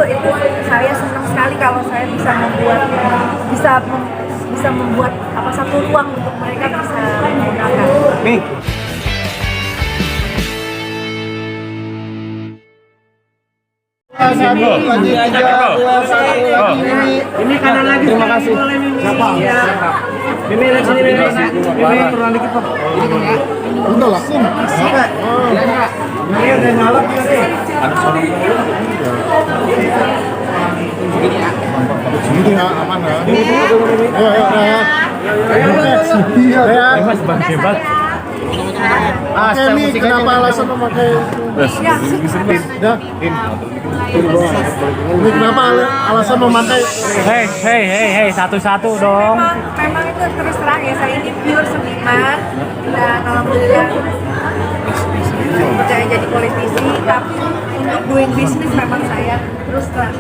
Itu saya senang sekali kalau saya bisa membuat satu ruang untuk mereka bisa menggunakan. Nih. Ini kanan lagi. Terima kasih. Siapa? Mimi lihat sini, Mimi turun dikit Pak. Udah langsung. Ini udah nyalak ya deh. Sini ya, aman ya. Ayo. Mas bang hebat. Oke, Mi, kenapa alasan memakai ya? Ini kenapa alasan memakai? Hei, satu-satu dong. Memang itu terus terang ya, saya ini pure seniman dan alhamdulillah percaya jadi politisi, tapi untuk doing business memang saya terus terang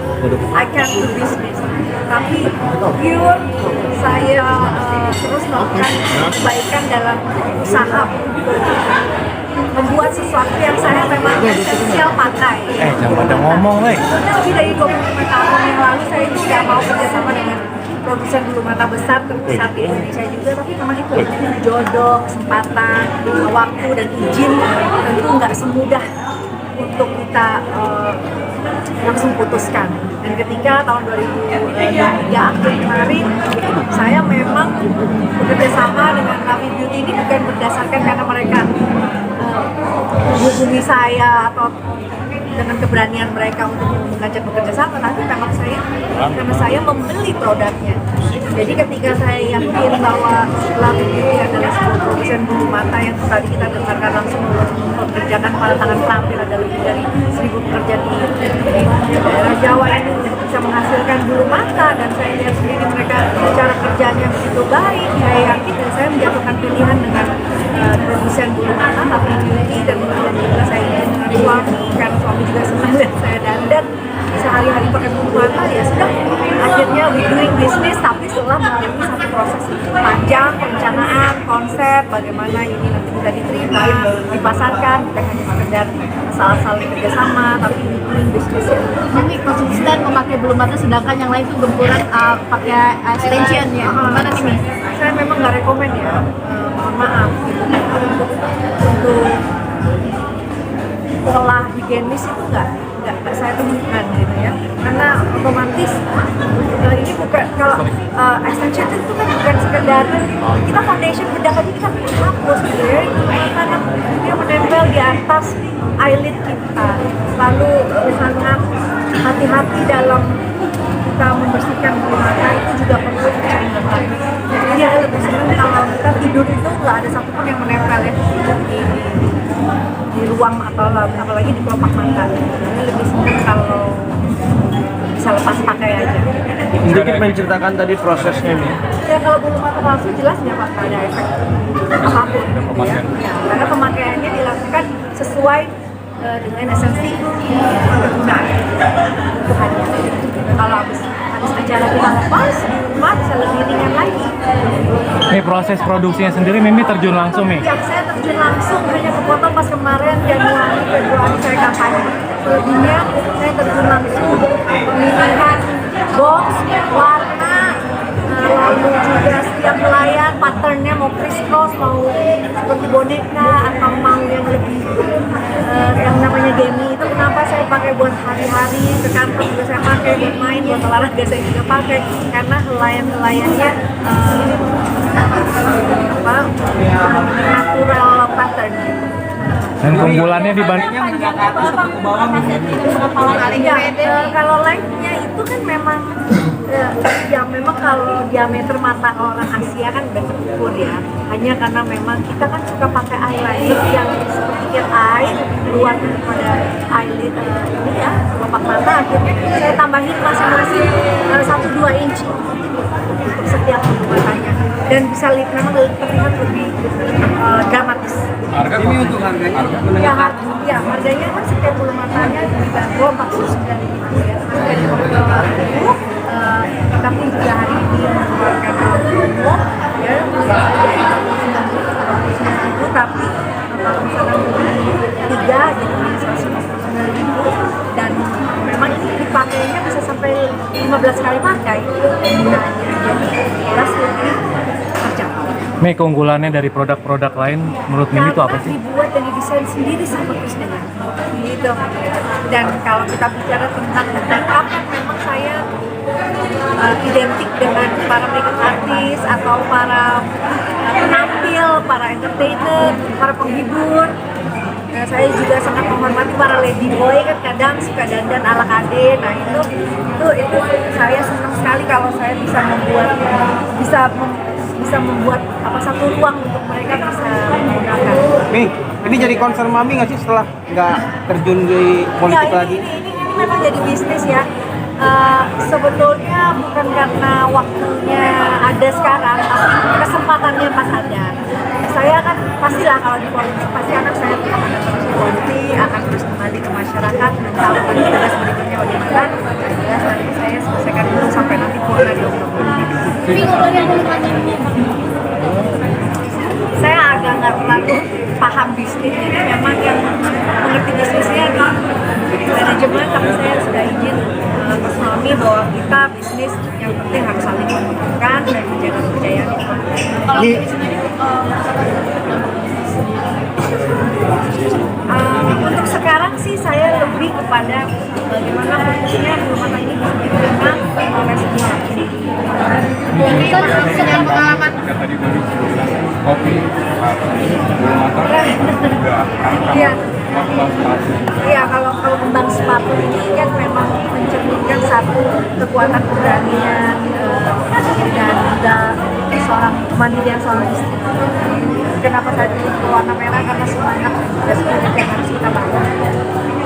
I can't do business, tapi pure saya terus melakukan kebaikan dalam usaha untuk membuat sesuatu yang saya memang esensial pakai. Jangan pada ngomong, weh. Sebenarnya lebih dari 25 tahun yang lalu saya itu tidak mau kerjasama dengan produsen bulu mata besar terbesar di Indonesia juga, tapi memang itu jodoh, kesempatan, waktu dan izin tentu nggak semudah untuk kita langsung putuskan. Dan ketika tahun 2003 akhir kemarin, saya memang bekerja sama dengan Rafi Beauty ini bukan berdasarkan karena mereka menghubungi saya atau dengan keberanian mereka untuk mengajak bekerja sama, tapi memang karena saya membeli produknya. Jadi ketika saya yakin bahwa Rafi Beauty adalah sebuah produsen bulu mata yang tadi kita dengarkan langsung mempekerjakan pada tangan terampil, ada lebih dari 1.000 pekerja di daerah Jawa ini untuk bisa menghasilkan bulu mata, dan saya lihat sendiri mereka cara kerjanya begitu baik, saya yakin dan saya menjatuhkan pilihan dengan produsen bulu mata Rafi Beauty, dan kemudian juga saya ingin dengan suami karena suami juga senang lihat saya dandan sehari-hari pakai bulu mata. Ya sudah, akhirnya we doing business, tapi setelah melalui satu proses panjang perencanaan konsep bagaimana ini nanti bisa diterima, dipasarkan, bukan hanya sekedar asal-asal kerjasama, tapi doing business. Ini konsisten memakai bulu mata sedangkan yang lain tuh gempuran pakai extension ya. Gimana nih, Mi? Saya memang nggak rekomen ya, mohon maaf gitu. Untuk pola higienis itu nggak saya temukan gitu ya, karena otomatis ini bukan kalau extension itu kan bukan sekedar kita foundation bedak aja kita hapus gitu ya, karena dia menempel di atas eyelid kita, lalu sangat hati-hati dalam kita membersihkan bulu mata, itu juga perlu diingatkan. Jadi saya lebih senang kalau kita tidur itu nggak ada satupun yang menempel ya di ruang atau apalagi di kelopak mata. Ini lebih senang kalau bisa lepas pakai aja. Sedikit menceritakan tadi prosesnya nih. Ya kalau bulu mata palsu jelas nggak bakal ada efek apapun gitu ya. Karena pemakaiannya dilakukan sesuai dengan esensi penggunaan itu hanya. Kalau habis acara kita lepas, rumah bisa lebih ringan lagi. Ini proses produksinya sendiri Mimi terjun langsung nih. Yang saya terjun langsung hanya kepotong pas kemarin Januari Februari saya kampanye. Selebihnya saya terjun langsung pemilihan box, warna, lalu juga setiap pelayan patternnya mau crisscross, mau seperti boneka atau mau yang lebih yang namanya demi itu kenapa saya pakai buat hari-hari, ke kantor juga saya pakai, buat main, buat olahraga saya juga pakai, karena helaian-helaiannya natural pattern gitu. Dan keunggulannya dibanding kalau lengthnya itu kan memang ya memang kalau diameter mata orang Asia kan udah terukur ya, hanya karena memang kita kan suka pakai eyeliner yang seperti cat eye luar daripada eyelid ini ya, kelopak mata, akhirnya saya tambahin masing-masing 1-2 inci untuk setiap bulu matanya, dan bisa memang terlihat lebih dramatis. Harga ini untuk harganya Ya harganya kan setiap bulu matanya dibanderol 49.000 ya, dari 50.000. Kami juga hari ini mengeluarkan promo ya, itu tapi kalau misalkan beli 3 jadi 159.000, dan memang ini 15 kali pakai penggunaannya, jadi jelas lebih terjangkau. Mei, keunggulannya dari produk-produk lain menurut Mimi itu apa sih? Dibuat dan didesain sendiri sama Kristina gitu. Dan kalau kita bicara tentang makeup kan memang saya identik dengan para makeup artis atau para penampil, para entertainer, para penghibur. Nah, saya juga sangat menghormati para lady boy, kan kadang suka dandan ala kade. Nah itu saya senang sekali kalau saya bisa membuat apa satu ruang untuk mereka bisa menggunakan. Mi, ini jadi concern Mami nggak sih setelah nggak terjun di politik Ya, lagi? ini memang jadi bisnis ya. Sebetulnya bukan karena waktunya ada sekarang, tapi kesempatannya pas ada. Saya kan pastilah kalau di politik pasti anak saya akan terus di politik, akan terus kembali ke masyarakat, dan tahu kan tugas berikutnya bagaimana. Ya, saya selesaikan dulu sampai nanti corona di Oktober. Tapi ngomongin bulu mata ini, Saya agak nggak terlalu paham bisnis, jadi memang yang mengerti bisnisnya di manajemen, tapi saya sudah izin ke suami bahwa kita bisnis yang penting harus saling menguntungkan dan menjaga kepercayaan itu. kalau ini sendiri Untuk sekarang sih saya lebih kepada bagaimana fungsinya bulu mata ini bisa diterima oleh semua. ini kan sedang pengalaman Iya. Iya, kalau kembang sepatu ini kan memang mencerminkan satu kekuatan keberanian dan juga seorang kemandirian seorang istri. Kenapa tadi warna merah? Karena semangat dan spirit yang harus kita bangun.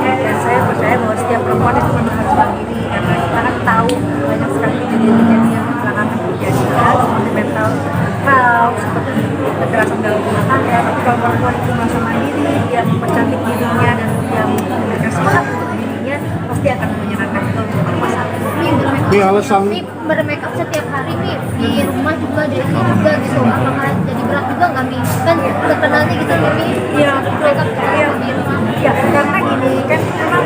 Dan saya percaya bahwa setiap perempuan itu memang harus mandiri, karena kita kan tahu banyak sekali kejadian-kejadian belakangan terjadi seperti mental health, seperti kekerasan dalam rumah tangga. Tapi kalau perempuan itu merasa mandiri, dia mempercantik dirinya dan dia memberikan semangat untuk dirinya, pasti akan menyenangkan itu untuk pasangan. Ini alasan ini bermakeup setiap hari nih di rumah juga dari juga gitu, apakah jadi berat juga nggak Mi? Kan terkenalnya gitu Mi, Iya, makeup iya. di rumah. Ya, karena gini kan memang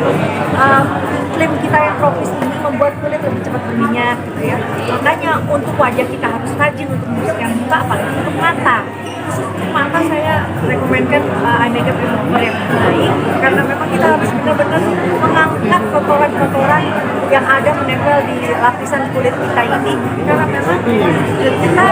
klaim kita yang tropis ini membuat kulit lebih cepat berminyak gitu ya. Makanya untuk wajah kita harus rajin untuk membersihkan muka, apalagi untuk mata. Khusus untuk mata saya rekomenkan eye makeup remover yang baik, karena memang kita harus benar-benar mengangkat kotoran-kotoran yang ada menempel di lapisan kulit kita ini, karena memang kita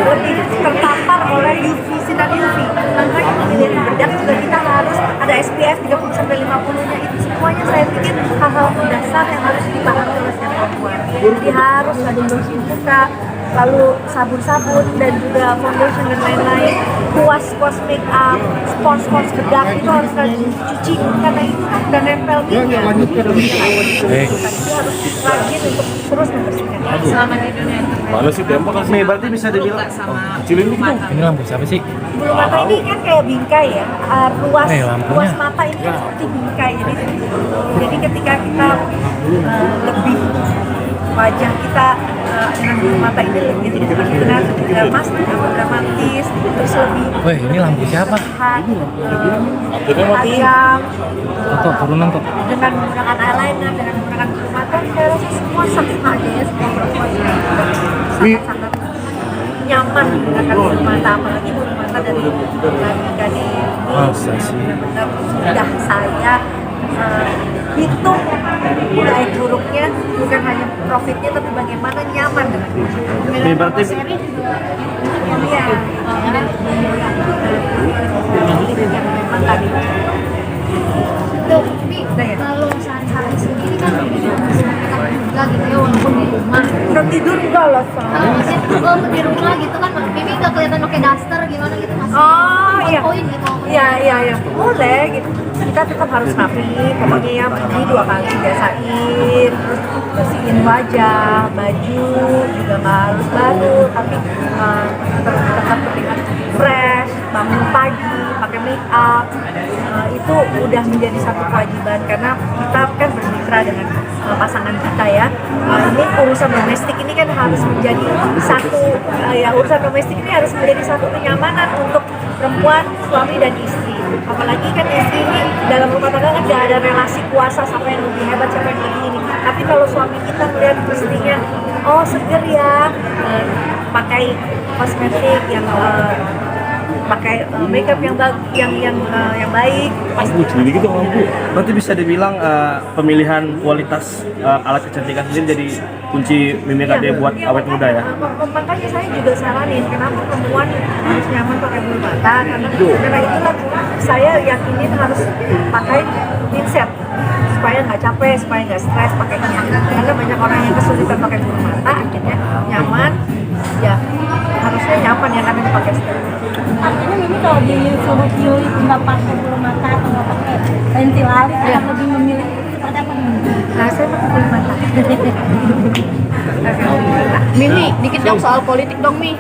lebih terpapar oleh UV, sinar UV. Makanya pemilihan bedak juga kita harus ada SPF 30-50-nya. Itu semuanya saya pikir hal-hal dasar yang harus dipahami oleh setiap perempuan. Jadi harus rajin bersihin muka, lalu sabun-sabun dan juga foundation dan lain-lain, kuas make up, spons bedak itu harus rajin dicuci, karena itu kan udah nempel minyak. Hei, Itu harus rajin untuk terus membersihkan. Selama di dunia Mana sih tembak kan? Mi, berarti bisa dibilang kecilin dikit dong. ini lampu siapa sih? Bulu mata ini kan kayak bingkai ya, ruas lampunya. mata ini kan seperti bingkai, jadi ketika kita lebih wajah kita dengan bulu mata ini lebih dramatis, terus lebih Weh, ini lampu siapa? sehat, tajam, Tuh, turunan tuh. dengan menggunakan eyeliner, dengan menggunakan bulu mata, saya rasa semua sama aja ya, semua perempuan sangat-sangat nyaman menggunakan bulu mata, apalagi bulu mata dari gadis ini Masa sih? benar-benar sudah saya hitung baik buruknya, bukan hanya profitnya tapi bagaimana nyaman dengan Mi, berarti seri juga iya yang memang tadi Tuh, Mi, kalau sehari-hari sendiri kan di rumah makeup juga gitu ya, walaupun di rumah. udah tidur enggak lah Kalau masih di rumah gitu kan, Mimi nggak kelihatan pakai daster gimana gitu, masih oh iya poin gitu. iya boleh gitu, kita tetap harus rapi, pokoknya ya mandi 2 kali biasain, terus bersihin wajah, baju juga nggak harus baru, tapi tetap terlihat fresh, bangun pagi pakai make up, itu udah menjadi satu kewajiban, karena kita kan bermitra dengan pasangan kita ya. Ini urusan domestik ini kan harus menjadi satu urusan domestik ini harus menjadi satu kenyamanan untuk perempuan, suami dan istri. Apalagi kan istri ini dalam rumah tangga kan tidak ada relasi kuasa siapa yang lebih hebat, siapa yang lebih ini. Tapi kalau suami kita melihat istrinya, oh seger ya, pakai kosmetik yang pakai makeup yang baik, pasti Jadi gitu mampu. Berarti bisa dibilang pemilihan kualitas alat kecantikan sendiri jadi kunci Mimi Kade buat awet muda ya. Makanya saya juga saranin kenapa perempuan harus nyaman pakai bulu mata, karena itulah saya yakinin harus pakai pinset supaya nggak capek, supaya nggak stres pakainya. Karena banyak orang yang kesulitan pakai bulu mata, akhirnya nyaman, ya harusnya nyaman ya karena dipakai stres. Artinya Mimi kalau disuruh pilih nggak pakai bulu mata atau nggak pakai pensil alis, akan lebih memilih seperti apa nih? Nah saya pakai bulu mata. Mimi, dikit dong soal politik dong Mi.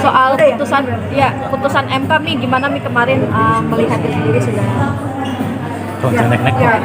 Soal putusan, ya putusan MK Mi, gimana Mi kemarin melihatnya sendiri sudah? Tuh, nek-nek. Ya,